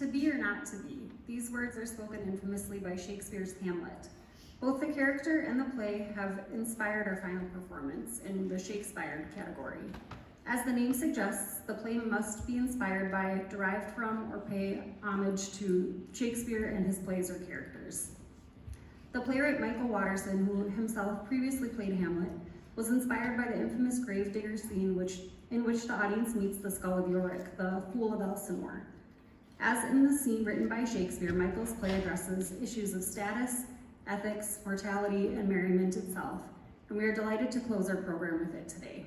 To be or not to be, these words are spoken infamously by Shakespeare's Hamlet. Both the character and the play have inspired our final performance in the Shakespeare category. As the name suggests, the play must be inspired by, derived from, or pay homage to Shakespeare and his plays or characters. The playwright Michael Waterson, who himself previously played Hamlet, was inspired by the infamous gravedigger scene in which the audience meets the skull of Yorick, the Fool of Elsinore. As in the scene written by Shakespeare, Michael's play addresses issues of status, ethics, mortality, and merriment itself, and we are delighted to close our program with it today.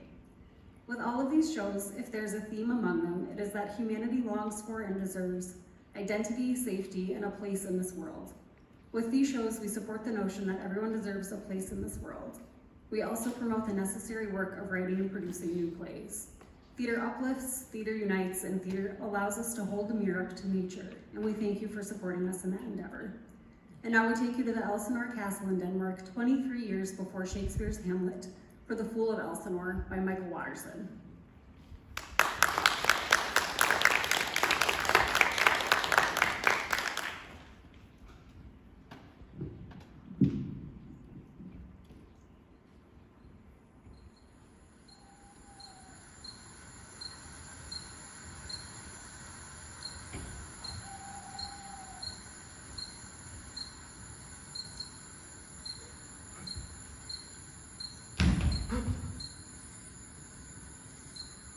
With all of these shows, if there's a theme among them, it is that humanity longs for and deserves identity, safety, and a place in this world. With these shows, we support the notion that everyone deserves a place in this world. We also promote the necessary work of writing and producing new plays. Theater uplifts, theater unites, and theater allows us to hold the mirror up to nature, and we thank you for supporting us in that endeavor. And now we take you to the Elsinore Castle in Denmark, 23 years before Shakespeare's Hamlet, for The Fool of Elsinore by Michael Waterson.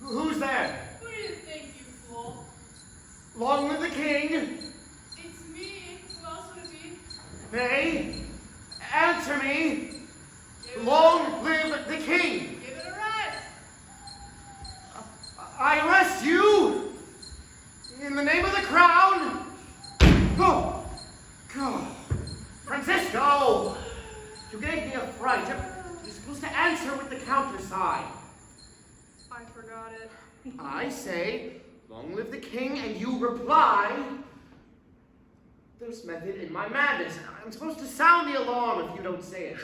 Who's there? Who do you think, you fool? Long live the king! It's me. Who else would it be? Nay, answer me! Give it Long live the king! Give it a rest. I arrest you! In the name of the crown! Go! Go! Francisco! You gave me a fright. You're supposed to answer with the countersign. I forgot it. I say, long live the king, and you reply, there's method in my madness. I'm supposed to sound the alarm if you don't say it.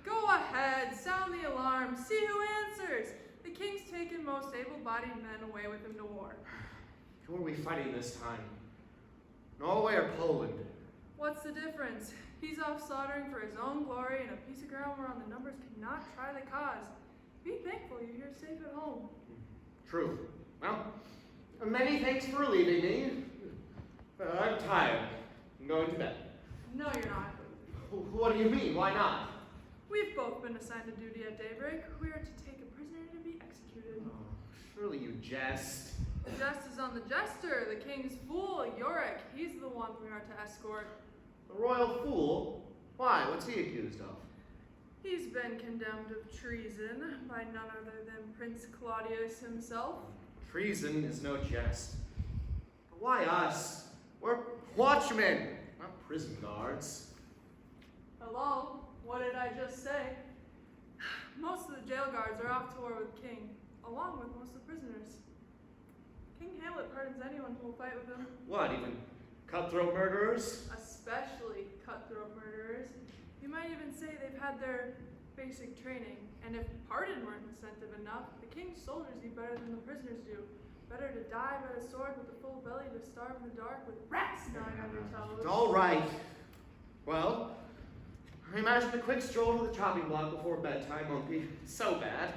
Go ahead, sound the alarm, see who answers. The king's taken most able-bodied men away with him to war. Who are we fighting this time? Norway or Poland? What's the difference? He's off slaughtering for his own glory in a piece of ground whereon the numbers cannot try the cause. Be thankful you're here safe at home. True. Well, many thanks for relieving me. I'm tired. I'm going to bed. No, you're not. What do you mean? Why not? We've both been assigned to duty at daybreak. We are to take a prisoner to be executed. Oh, surely you jest. The jest is on the jester, the king's fool, Yorick. He's the one we are to escort. The royal fool? Why? What's he accused of? He's been condemned of treason by none other than Prince Claudius himself. Treason is no jest. But why us? We're watchmen, not prison guards. Hello? What did I just say? Most of the jail guards are off to war with the king, along with most of the prisoners. King Hamlet pardons anyone who will fight with him. What, even cutthroat murderers? Especially cutthroat murderers. You might even say they've had their basic training, and if pardon weren't incentive enough, the king's soldiers eat better than the prisoners do. Better to die by the sword with a full belly to starve in the dark with rats gnawing on your toes. All right. Well, I imagine a quick stroll to the chopping block before bedtime won't be so bad.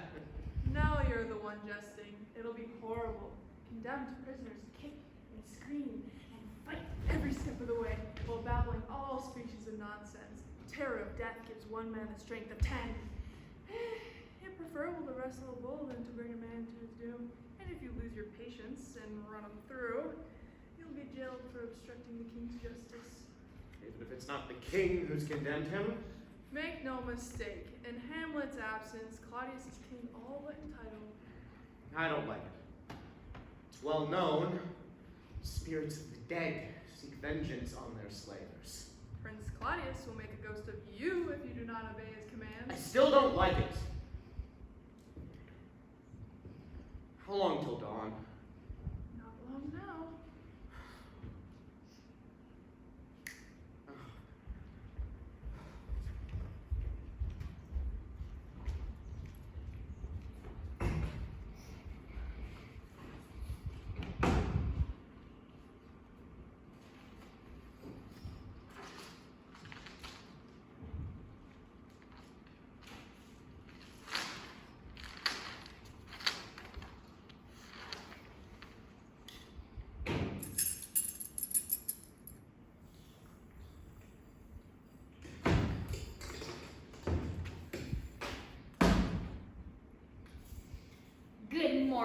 Now you're the one jesting. It'll be horrible. Condemned prisoners kick and scream and fight every step of the way while babbling all species of nonsense. Terror of death gives one man the strength of 10. It's preferable to wrestle a bull than to bring a man to his doom. And if you lose your patience and run him through, you'll be jailed for obstructing the king's justice. Even if it's not the king who's condemned him? Make no mistake, in Hamlet's absence, Claudius is king all but entitled. I don't like it. It's well known, spirits of the dead seek vengeance on their slayers. Prince Claudius will make a ghost of you if you do not obey his commands. I still don't like it. How long till dawn? Not long now.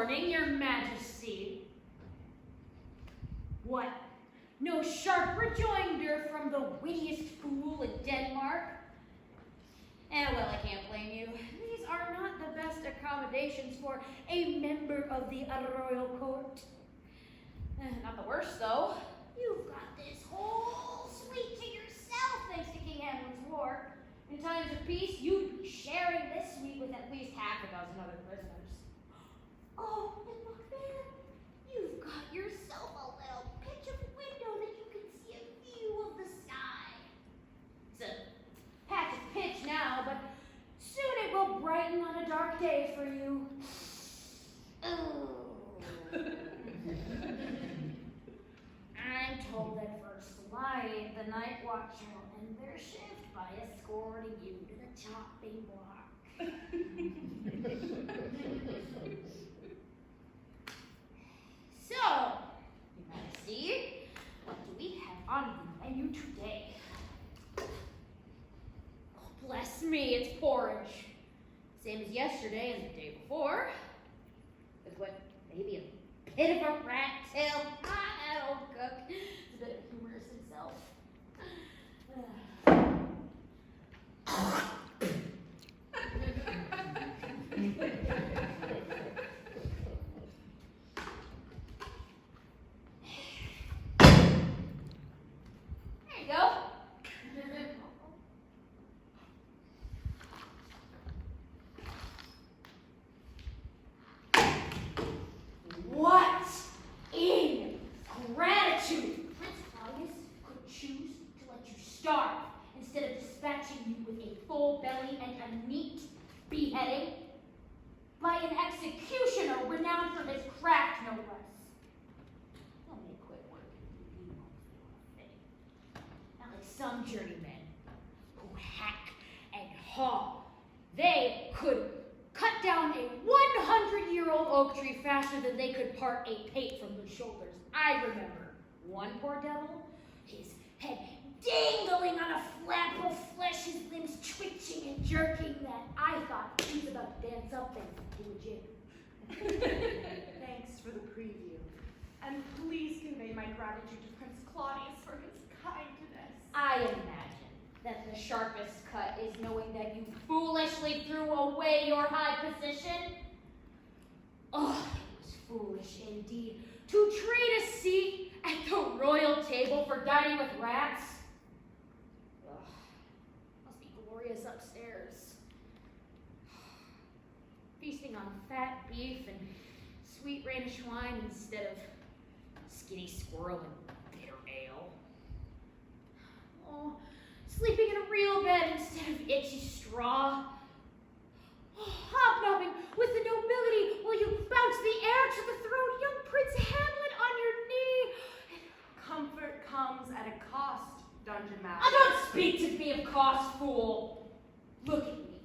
morning, your majesty. What? No sharp rejoinder from the wittiest fool in Denmark? Well, I can't blame you. These are not the best accommodations for a member of the royal court. Not the worst, though. You've got this whole suite to yourself, thanks to King Hamlet's war. In times of peace, you'd be sharing this suite with at least half a dozen other prisoners. Oh, and look there. You've got yourself a little pitch of window that you can see a view of the sky. It's a patch of pitch now, but soon it will brighten on a dark day for you. Oh. I'm told that first light, the night watch will end their shift by escorting you to the chopping block. So, Your Majesty, what do we have on the menu today? Oh, bless me, it's porridge. Same as yesterday and the day before. With what, maybe a bit of a rat tail. That'll cook. It's a bit of humorous himself. There you go. What in gratitude? Prince Claudius could choose to let you starve instead of dispatching you with a full belly and a neat beheading by an executioner renowned for his craft, no less. Let me quit work and leave you alone for a bit. Not like some journeymen who hack and haul. They could cut down a 100-year-old oak tree faster than they could part a pate from the shoulders. I remember one poor devil, his head dangling on a flap of flesh, his limbs twitching and jerking that I thought he was about to dance up and do a jig. Thanks for the preview. And please convey my gratitude to Prince Claudius for his kindness. I imagine that the sharpest cut is knowing that you foolishly threw away your high position. Oh, it was foolish indeed to trade a seat at the royal table for dining with rats. Ugh, must be glorious upstairs. Feasting on fat beef and sweet Rhenish wine instead of skinny squirrel and bitter ale. Oh, sleeping in a real bed instead of itchy straw. Hobnobbing with the nobility while you bounce the air to the throne, young Prince Hamlet on your knee. Comfort comes at a cost, Dungeon Master. I don't speak to me of cost, fool. Look at me,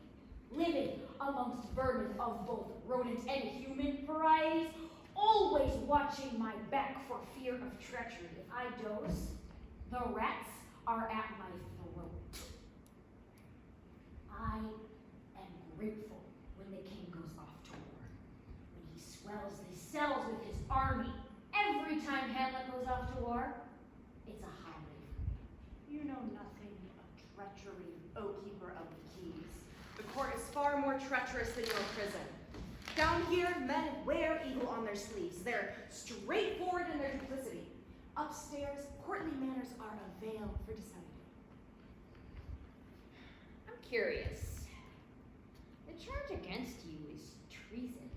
living amongst vermin of both rodent and human varieties, always watching my back for fear of treachery. If I doze, the rats are at my throat. I am grateful when the king goes off to war. When he swells the cells with his army, every time Hamlet goes off to war, it's a holiday. You know nothing of treachery, O Keeper of the Keys. The court is far more treacherous than your prison. Down here, men wear evil on their sleeves. They're straightforward in their duplicity. Upstairs, courtly manners are a veil for dissemble. I'm curious. The charge against you is treason.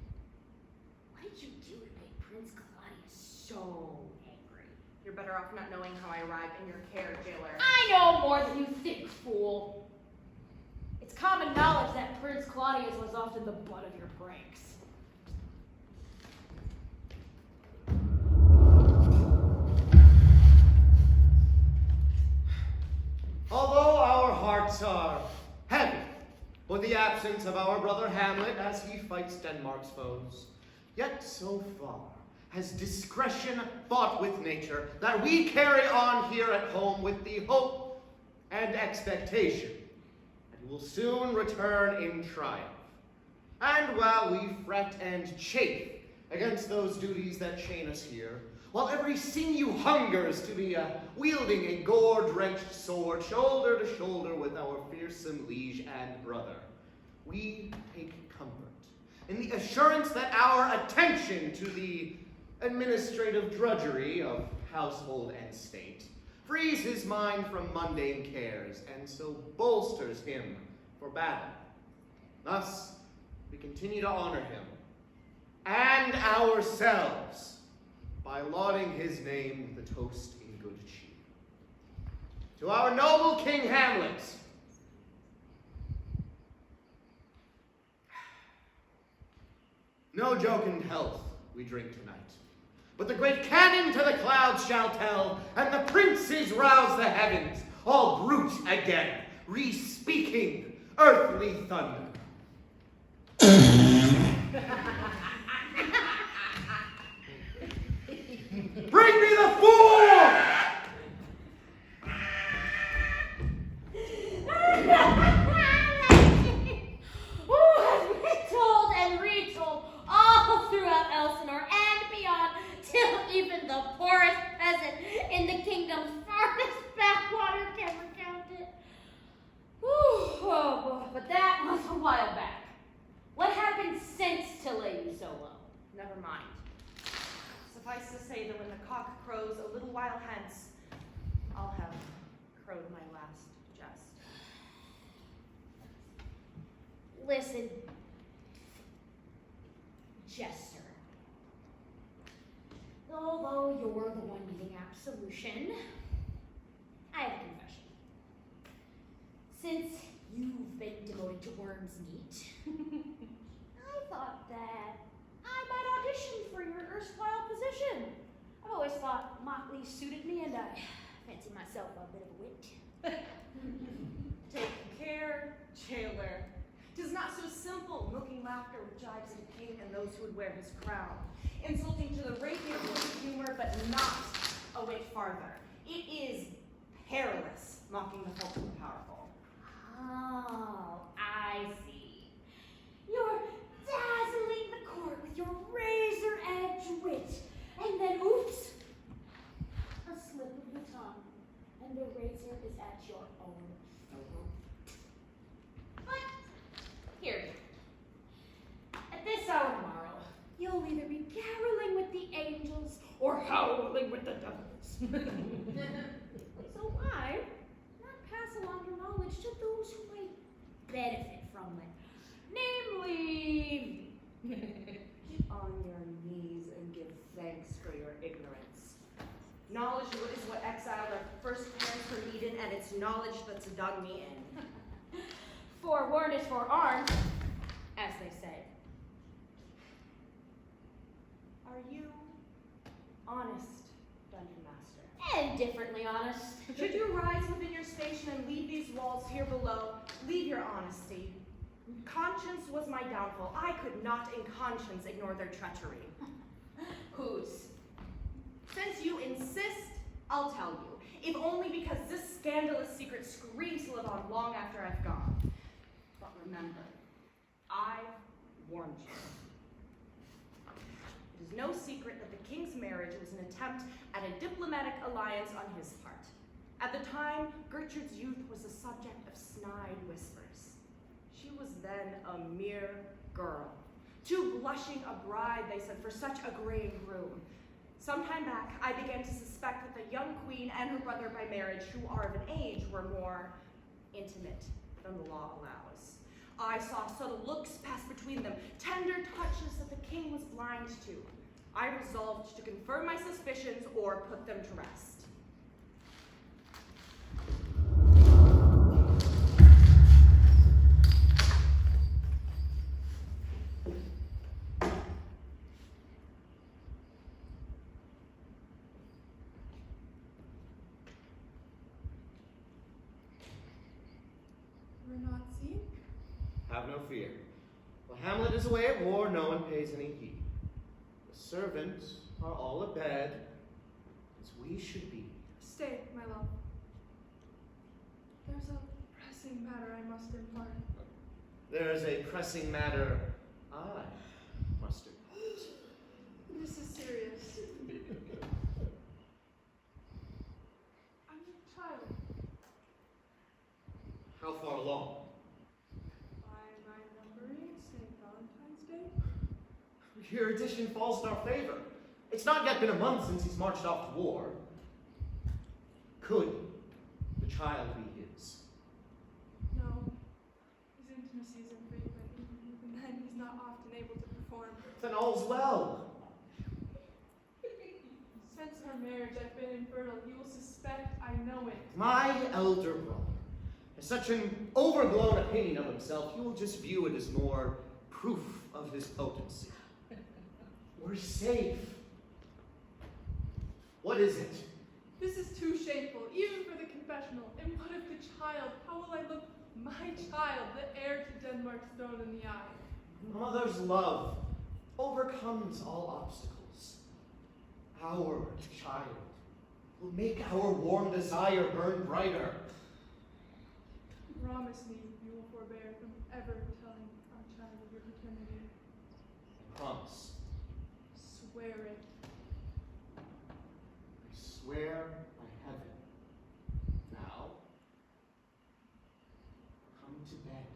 What did you do to make Prince Claudius so angry? You're better off not knowing how I arrived in your care, jailer. I know more than you think, fool. It's common knowledge that Prince Claudius was often the butt of your pranks. Although our hearts are heavy with the absence of our brother Hamlet as he fights Denmark's foes, yet so far has discretion fought with nature that we carry on here at home with the hope and expectation that he will soon return in triumph. And while we fret and chafe against those duties that chain us here, while every sinew hungers to be wielding a gore-drenched sword, shoulder to shoulder with our fearsome liege and brother, we take comfort in the assurance that our attention to the administrative drudgery of household and state frees his mind from mundane cares, and so bolsters him for battle. Thus, we continue to honor him and ourselves by lauding his name with a toast in good cheer. To our noble King Hamlet, no joke in health we drink tonight, but the great cannon to the clouds shall tell, and the princes rouse the heavens, all brute again, re-speaking earthly thunder. Bring me the fool! Who has been told and retold all throughout Elsinore and beyond, till even the poorest peasant in the kingdom's farthest backwater can recount it. Oh boy, but that was a while back. What happened since to lay you so low? Never mind. Suffice to say that when the cock crows a little while hence, I'll have crowed my last jest. Listen, Jester. Although you're the one needing absolution, I have a confession. Since you've been devoted to worm's meat, I thought that I might audition for your erstwhile position. I've always thought Motley suited me, and I fancy myself a bit of a wit. Take care, jailer. 'Tis not so simple, milking laughter with jibes at a king and those who would wear his crown. Insulting to the rapier with humor, but not a whit farther. It is perilous, mocking the folk and powerful. Oh, I see. You're dazzling the court with your razor-edge wit, and then oops, a slip of the tongue, and the razor is at your own throat. But here, at this hour tomorrow, you'll either be caroling with the angels or howling with the devils. So why not pass along your knowledge to those who might benefit from it? Namely, Get on your knees and give thanks for your ignorance. Knowledge is what exiled our first parents from Eden, and it's knowledge that's done me in. forewarned is forearmed, as they say. Are you honest, Dungeon Master? And differently honest. Should you rise within your station and leave these walls here below, leave your honesty. Conscience was my downfall. I could not in conscience ignore their treachery. Whose? Since you insist, I'll tell you. If only because this scandalous secret screams to live on long after I've gone. But remember, I warned you. It is no secret that the king's marriage was an attempt at a diplomatic alliance on his part. At the time, Gertrude's youth was the subject of snide whispers. She was then a mere girl. Too blushing a bride, they said, for such a graying groom. Some time back, I began to suspect that the young queen and her brother by marriage, who are of an age, were more intimate than the law allows. I saw subtle looks pass between them, tender touches that the king was blind to. I resolved to confirm my suspicions or put them to rest. We're not seen? Have no fear. While Hamlet is away at war, no one pays any heed. The servants are all abed, as we should be. Stay, my love. There's a pressing matter I must impart. There is a pressing matter I must impart. This is serious. I'm a child. How far along? By my numbering, St. Valentine's Day. Your addition falls in our favor. It's not yet been a month since he's marched off to war. Could the child be his? No. His intimacy is infrequent. Even then, he's not often able to perform. Then all's well. Since our marriage, I've been infertile. He will suspect I know it. My elder brother has such an overblown opinion of himself, he will just view it as more proof of his potency. We're safe. What is it? This is too shameful, even for the confessional. And what of the child? How will I look my child, the heir to Denmark's throne, in the eye? Mother's love overcomes all obstacles. Our child will make our warm desire burn brighter. Promise me you will forbear from ever telling our child of your paternity. Promise. Swear it. I swear by heaven. Now, come to bed.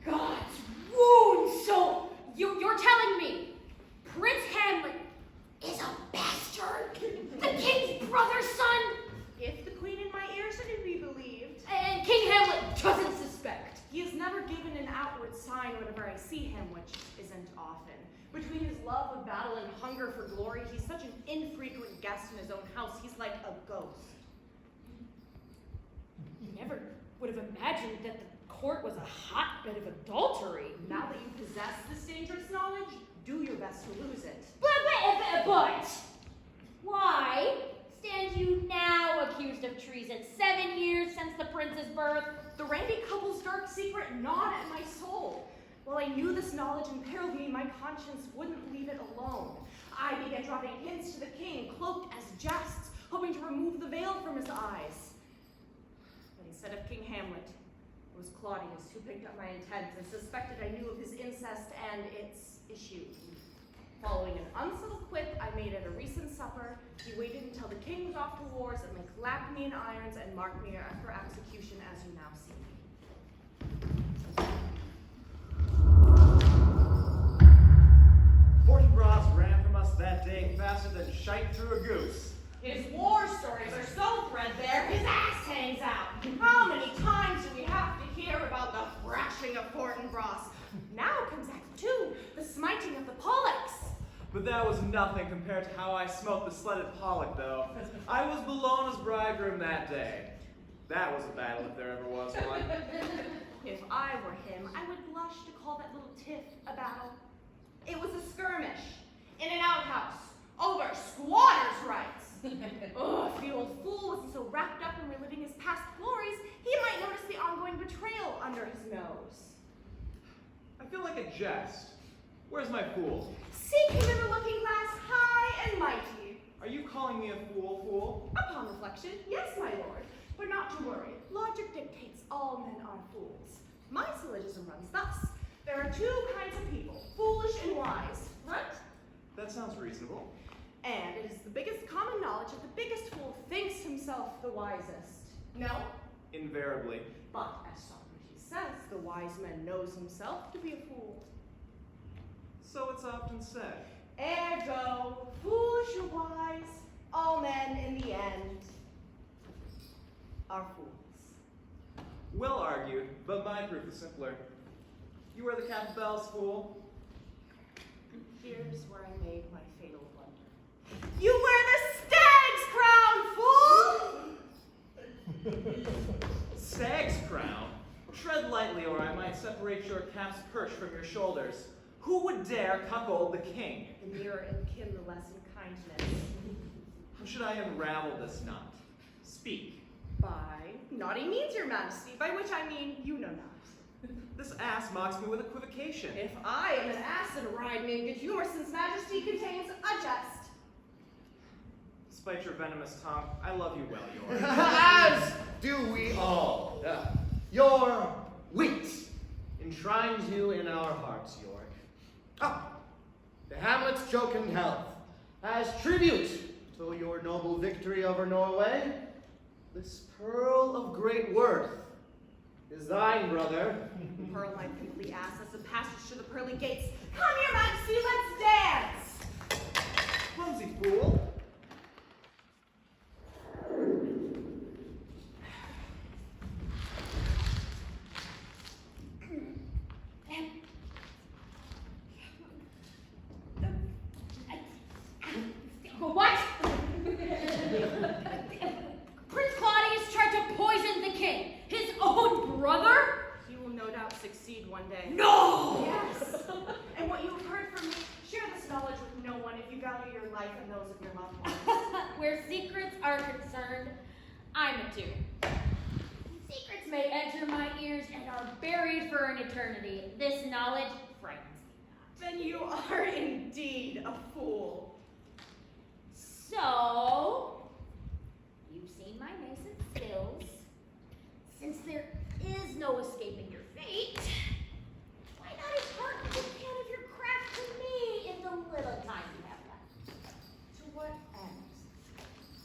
God's wound, so you're telling me Prince Hamlet is a bastard? The king's brother's son? If the queen in my ears are to be believed, And King Hamlet doesn't suspect. he has never given an outward sign whenever I see him, which isn't often. Between his love of battle and hunger for glory, he's such an infrequent guest in his own house. He's like a ghost. You never would have imagined that the court was a hotbed of adultery. Now that you possess this dangerous knowledge, do your best to lose it. But why stand you now accused of treason 7 years since the prince's birth? The Randy couple's dark secret gnawed at my soul. While I knew this knowledge imperiled me, my conscience wouldn't leave it alone. I began dropping hints to the king, cloaked as jests, hoping to remove the veil from his eyes. But instead of King Hamlet, it was Claudius who picked up my intent and suspected I knew of his incest and its issue. Following an unsubtle quip I made at a recent supper, he waited until the king was off to wars and then clapped me in irons and marked me for execution as you now see me. 40 bras ran from us that day faster than shite through a goose. His war stories are so threadbare, his ass hangs out. How many times do we have to hear about the thrashing of Fortinbras? Now comes Act 2, the smiting of the Pollux. But that was nothing compared to how I smoked the sledded Pollock, though. I was Bellona's bridegroom that day. That was a battle if there ever was one. If I were him, I would blush to call that little tiff a battle. It was a skirmish in an outhouse over squatters' rights. Ugh, if the old fool wasn't so wrapped up in reliving his past glories, he might notice the ongoing betrayal under his nose. I feel like a jest. Where's my fool? Seek him in the looking glass high and mighty. Are you calling me a fool? Upon reflection, yes, my lord. But not to worry. Logic dictates all men are fools. My syllogism runs thus. There are two kinds of people, foolish and wise, right? That sounds reasonable. And it is the biggest common knowledge that the biggest fool thinks himself the wisest. No? Invariably. But as Socrates says, the wise man knows himself to be a fool. So it's often said. Ergo, foolish or wise, all men in the end are fools. Well argued, but my proof is simpler. You wear the cap of bells, fool. Here's where I made my fatal blunder. You wear the stag's crown, fool! Stag's crown? Tread lightly, or I might separate your cap's perch from your shoulders. Who would dare cuckold the king? The nearer in kin, the less in kindness. How should I unravel this knot? Speak. By naughty means, your majesty, by which I mean you know not. This ass mocks me with equivocation. If I am an ass and ride me in good humor, since majesty contains a jest. Despite your venomous tongue, I love you well, York. As do we all. Your wit enshrines you in our hearts, York. Ah, the Hamlet's jocund health, as tribute to your noble victory over Norway, this pearl of great worth is thine, brother. Pearl, my pimply ass, as the passage to the pearly gates. Come, your majesty, let's dance! Clumsy fool. What? Prince Claudius tried to poison the king, his own brother? He will no doubt succeed one day. No! Yes! And what you have heard from me, share this knowledge with no one if you value your life and those of your loved ones. Where secrets are concerned, I'm a tune. Secrets may enter my ears and are buried for an eternity. This knowledge frightens me not. Then you are indeed a fool. So, you've seen my nascent skills. Since there is no escaping your fate, why not impart a can of your craft to me in the little time you have left? To what end?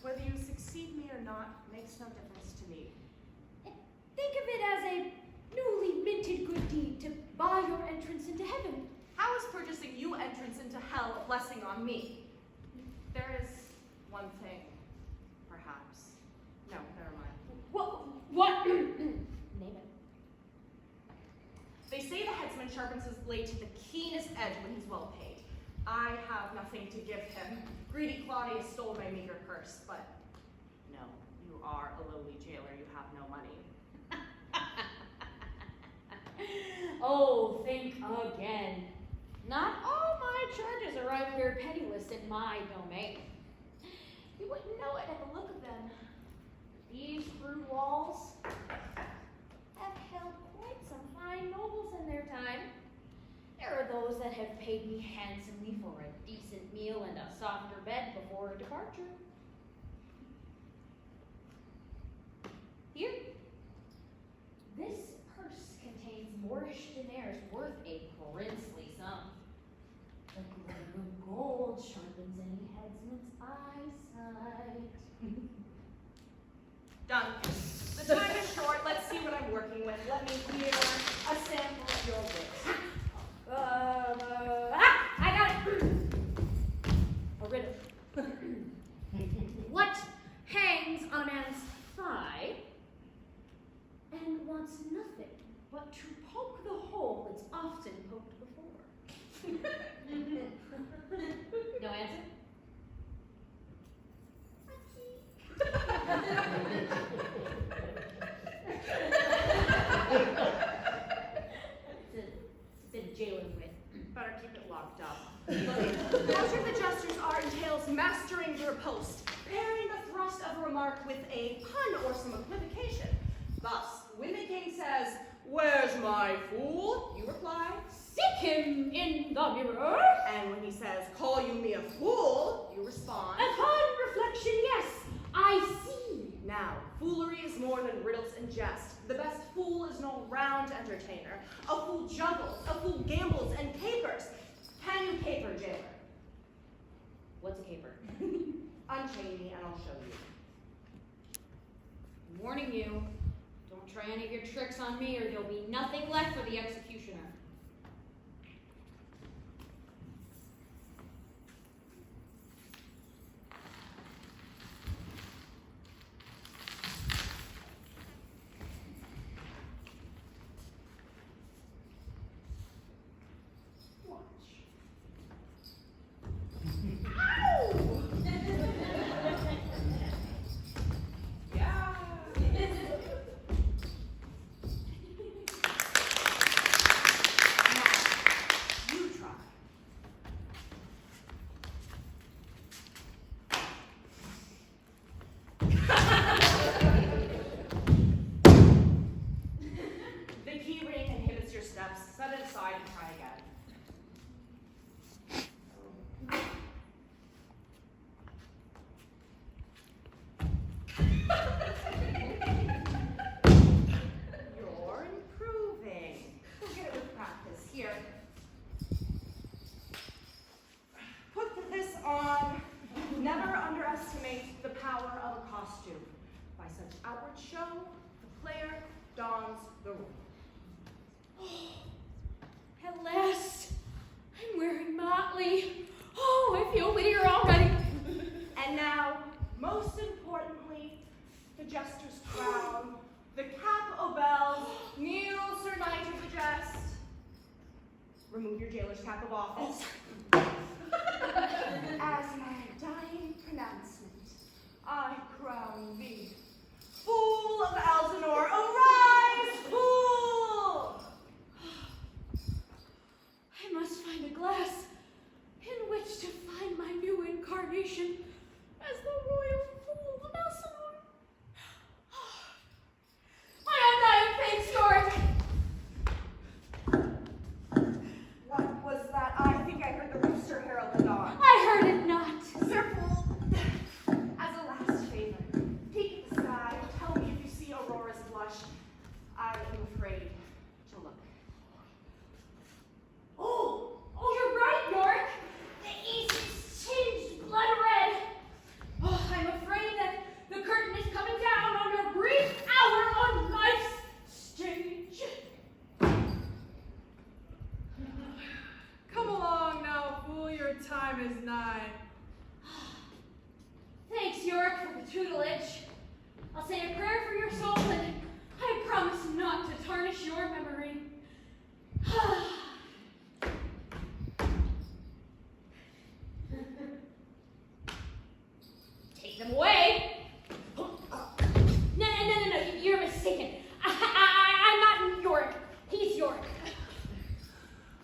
Whether you succeed me or not makes no difference to me. Think of it as a newly minted good deed to buy your entrance into heaven. How is purchasing you entrance into hell a blessing on me? There is one thing, perhaps. No, never mind. What? Name it. They say the headsman sharpens his blade to the keenest edge when he's well paid. I have nothing to give him. Greedy Claudius stole my meager purse, but no, you are a lowly jailer. You have no money. Oh, think again. Not all my charges arrive here penniless in my domain. You wouldn't know it at the look of them. These rude walls have held quite some fine nobles in their time. There are those that have paid me handsomely for a decent meal and a softer bed before a departure. Here, this purse contains Moorish dinars worth a princely sum. The glare of gold sharpens any headsman's eyesight. Done. The time is short. Let's see what I'm working with. Let me hear a sample of your wit. I got it. A riddle. What hangs on a man's thigh and wants nothing but to poke the hole it's often poked before? No answer? It's a bit of jailer's wit. Better keep it locked up. Master the jesters are entails mastering your post, pairing the thrust of a remark with a pun or some equivocation. Thus, when the king says, "Where's my fool?" you reply, Seek him in the mirror. and when he says, "Call you me a fool?" you respond, Upon reflection, yes, I see. Now, foolery is more than riddles and jest. The best fool is no round entertainer. A fool juggles, a fool gambles and capers. Can you caper, jailer? What's a caper? Unchain me and I'll show you. I'm warning you, don't try any of your tricks on me or there'll be nothing left for the executioner. The key ring inhibits outward show, the player dons the role. At last, I'm wearing motley. Oh, I feel wittier already. And now, most importantly, the jester's crown, the cap o' bells, kneel, Sir Knight of the Jest. Remove your jailer's cap of office. As my dying pronouncement, I crown thee, Fool of Elsinore. Arise, fool! I must find a glass in which to find my new incarnation as the royal Fool of Elsinore. My undying faith, Stuart! What was that? I think I heard the rooster herald the dawn. I heard it not. Sir Fool, as a last favor, peek at the sky, tell me if you see Aurora's blush. I am afraid to look. Oh, you're right, York. The east is tinged blood red. Oh, I'm afraid that the curtain is coming down on your brief hour on life's stage. Come along now, fool, your time is nigh. Thanks, York, for the tutelage. I'll say a prayer for your soul, and I promise not to tarnish your memory. Take them away. No, you're mistaken. I'm not York. He's York.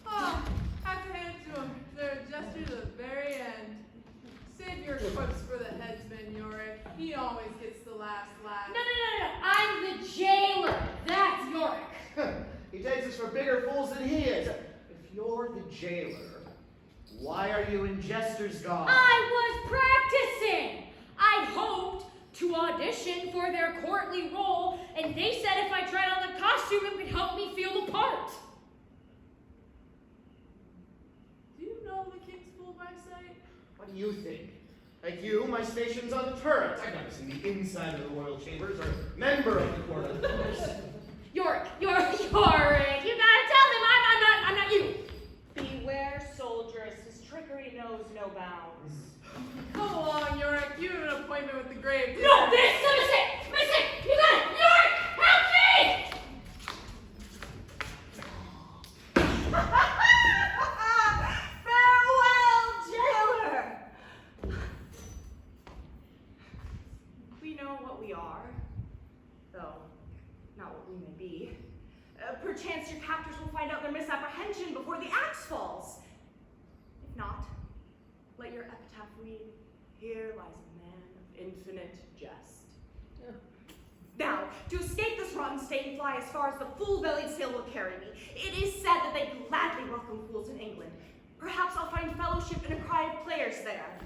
Oh, have to hand it to him. They're jester to the very end. Save your quips for the headsman, Yorick. He always gets the last laugh. No. I'm the jailer. That's York. He takes us for bigger fools than he is. If you're the jailer, why are you in Jester's garb? I was practicing. I'd hoped to audition for their courtly role, and they said if I tried on the costume, it would help me feel the part. Do you know the King's Fool by sight? What do you think? Like you, my station's on the turret. I've never seen the inside of the royal chambers or member of the court of course. Yorick. You gotta tell them I'm not you. Beware, soldiers. His trickery knows no bounds. Come along, Yorick. You have an appointment with the grave. No, this is a mistake. You got it. Yorick, help me! Farewell, jailer! We know what we are, though not what we may be. Perchance your captors will find out their misapprehension before the axe falls. If not, let your epitaph read, "Here lies a man of infinite jest." Now, to escape this rotten state and fly as far as the full-bellied sail will carry me, it is said that they gladly welcome fools in England. Perhaps I'll find fellowship in a crowd of players there.